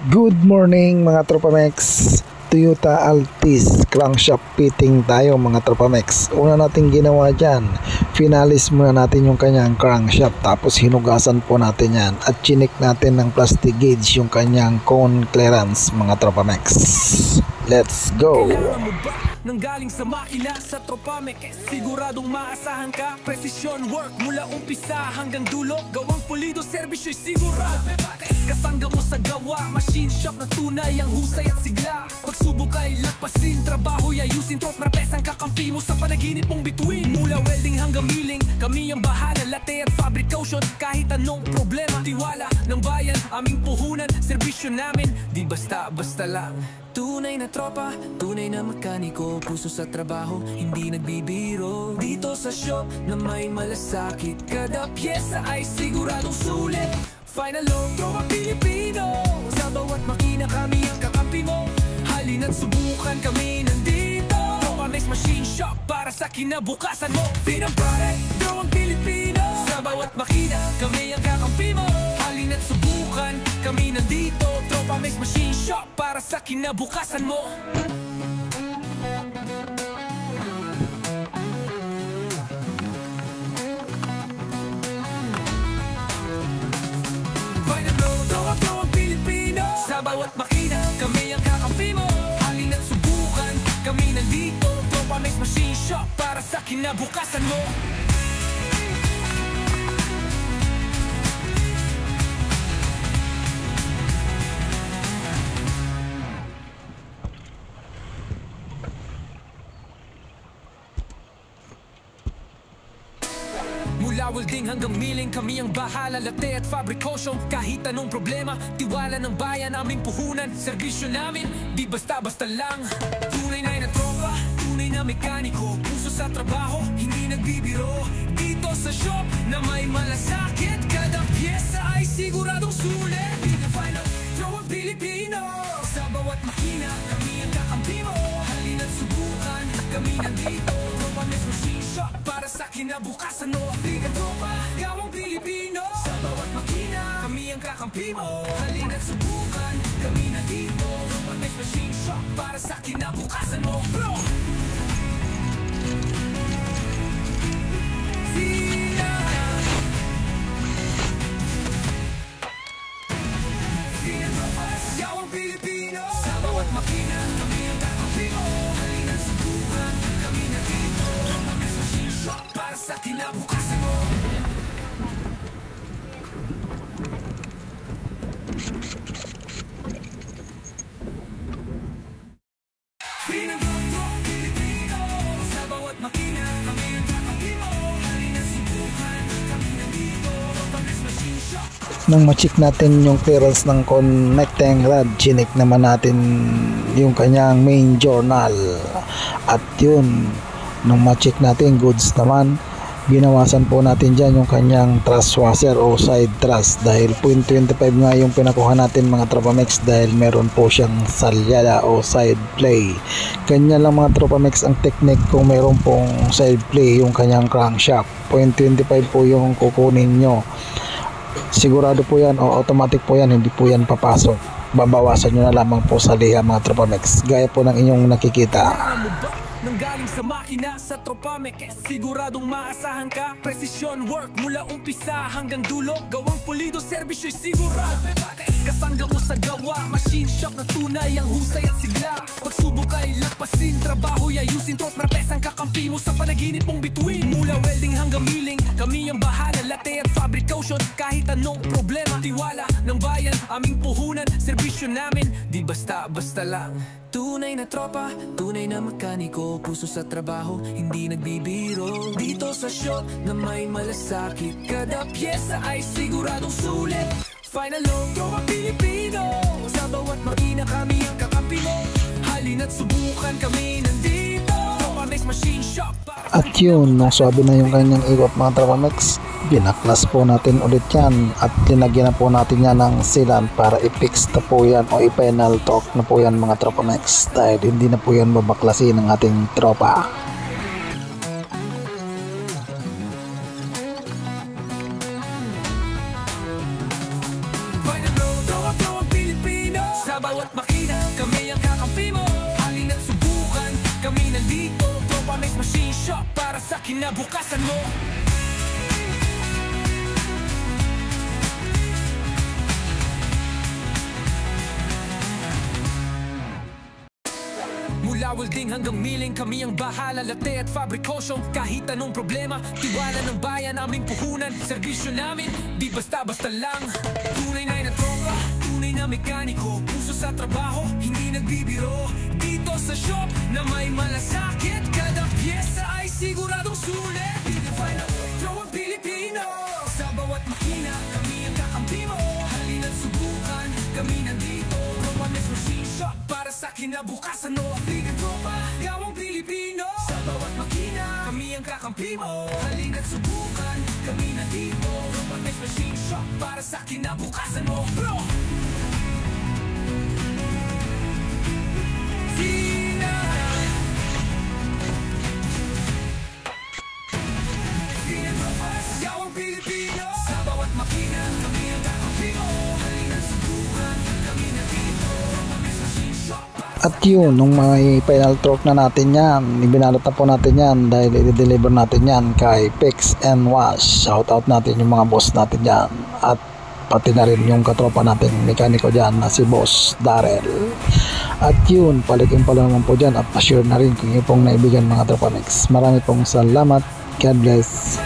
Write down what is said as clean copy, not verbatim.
Good morning mga Tropamex. Toyota Altis crankshaft fitting tayo mga Tropamex. Una natin ginawa dyan, finalis muna natin yung kanyang crankshaft, tapos hinugasan po natin yan at chinik natin ng plastic gauge yung kanyang cone clearance mga Tropamex. Let's go! Nanggaling sa makina sa Tropamex, siguradong maasahan ka. Precision work mula umpisa hanggang dulo. Gawang pulido, servisyo'y sigurado. Kasangga mo sa gawa, machine shop na tunay ang husay at sigla. Pagsubok ay lagpasin, trabaho'y ayusin. Trop na pesang kakampi mo sa panaginip mong bituin. Mula welding hanggang milling, kami ang bahala. Latte at fabrication, kahit anong problema. Tiwala ng bayan, aming puhunan. Servisyo namin, di basta-basta lang. Tunay na tropa, tunay na mekaniko. Puso sa trabaho, hindi nagbibiro. Dito sa shop na may malasakit, kada pyesa ay siguradong sulit. Final load, tropa Pilipino. Sa bawat makina kami ang kakampi mo. Halina't subukan, kami nandito. Tropamex Machine Shop para sa kinabukasan mo. Pinang pare, tropa Pilipino. Sa bawat makina kami ang kakampi mo. Halina't subukan, kami nandito. Tropamex Machine Shop para sa kinabukasan mo. Sa bawat makina, kami ang kakampi mo. Halina't subukan, kami nandito. Tropamex Machine Shop para sa kinabukasan mo. Mula welding hanggang milling, kami ang bahala. Latte at fabrication, kahit anong problema. Tiwala ng bayan, aming puhunan. Servisyo namin, di basta-basta lang. Tunay na tropa, tunay na mekaniko. Puso sa trabaho, hindi nagbibiro. Dito sa shop na may malasakit, kada pyesa ay siguradong sulit. Final tropa Pilipino. Sa bawat makina, kami ang kakampi mo. Halina't subukan, kami nandito. Tropamex Machine Shop para sa kinabukasan mo. Bigat tropa, gawang Pilipino. Sa bawat makina, kami ang kakampi mo. Halina't subukan, kami nandito. Tropamex Machine Shop para sa kinabukasan mo, bro. Gawang Pilipino. Sa bawat makina, kami ang kakampi mo. Halina't subukan, kami nandito. Tropamex Machine Shop para sa kinabukasan mo. Pinagdodro Pilipino. Sa bawat makina, kami ang kakampi mo. Halina't subukan, kami nandito. Tropamex Machine Shop. Nang ma-check natin yung clearance ng connecting rod, chinik naman natin yung kanyang main journal. At yun, nung ma-check natin goods naman, binawasan po natin dyan yung kanyang thrust washer o side thrust, dahil 0.25 nga yung pinakuha natin mga Tropamex, dahil meron po siyang salyada o side play. Kanya lang mga Tropamex ang technique kung meron pong side play yung kanyang crankshaft. 0.25 po yung kukunin nyo. Sigurado po yan o automatic po yan, hindi po yan papasok. Babawasan nyo na lamang po sa liha mga Tropamex, gaya po ng inyong nakikita. Nanggaling sa makina sa Tropamex, siguradong maasahan ka. Precision work mula umpisa hanggang dulo. Gawang pulido, servisyo'y sigurado. Kasangga mo sa gawa, machine shop na tunay ang husay at sigla. Pagsubok ay lagpasin, trabaho'y ayusin. Trop na pesang kakampi mo sa panaginip mong bituin. Mula welding hanggang milling, kami ang bahala. Latte at fabrication, kahit anong problema. Tiwala ng bayan, aming puhunan. Servisyo namin, di basta-basta lang. Tunay na tropa, tunay na mekaniko. Puso sa trabaho, hindi nagbibiro. Dito sa shop na may malasakit, kada pyesa ay siguradong sulit. Final load, tropa Pilipino. Sa bawat makina kami ang kakampi mo. Halina't subukan, kami nandito. Tropamex Machine Shop. At yun, nung swabe na yung kanyang ikot mga Tropamex, binaklas po natin ulit yan at linagyan na po natin yan ng sealant para i-fix na po yan o i-final torque na po yan mga Tropamex, dahil hindi na po yan babaklasin ng ating tropa. Final load, tropa Pilipino. Sa bawat makina, kami ang kakampi mo. Halina't subukan, kami nandito. Tropa Mix Machine Shop para sa kinabukasan mo. Mula welding hanggang milling, kami ang bahala. Latte at fabrikosyo, kahit anong problema. Tiwala ng bayan, aming puhunan. Serbisyo namin, di basta-basta lang. Tunay na tropa, tunay na mekaniko. Puso sa trabaho, hindi nagbibiro. Dito sa shop na may malasakit, kada pyesa ay siguradong sulit. Pinify na tropang Pilipino. Sa bawat makina, kami ang kakampi mo. Halina't subukan, kami nandito. Tropa Mix Machine Shop para sa kinabukasan mo. Bigang tropa, gawang Pilipino. Sa bawat makina, kami ang kakampi mo. Halina't subukan, kami nandito. Tropa Mix Machine Shop para sa kinabukasan mo, bro. Sina Bigang tropa, gawang Pilipino. Sa bawat makina, kami ang kakampi mo. Halina't subukan, kami nandito. Tropa Mix Machine Shop. At yun, nung may final stroke na natin yan, ibinalot na po natin yan dahil i-deliver natin yan kay Fix and Wash. Shoutout natin yung mga boss natin yan. At pati na rin yung katropa natin mekaniko dyan na si Boss Darrell. At yun, palikin pala naman po dyan at pa-share na rin kung yung pong naibigan mga Tropa Mix. Marami pong salamat. God bless.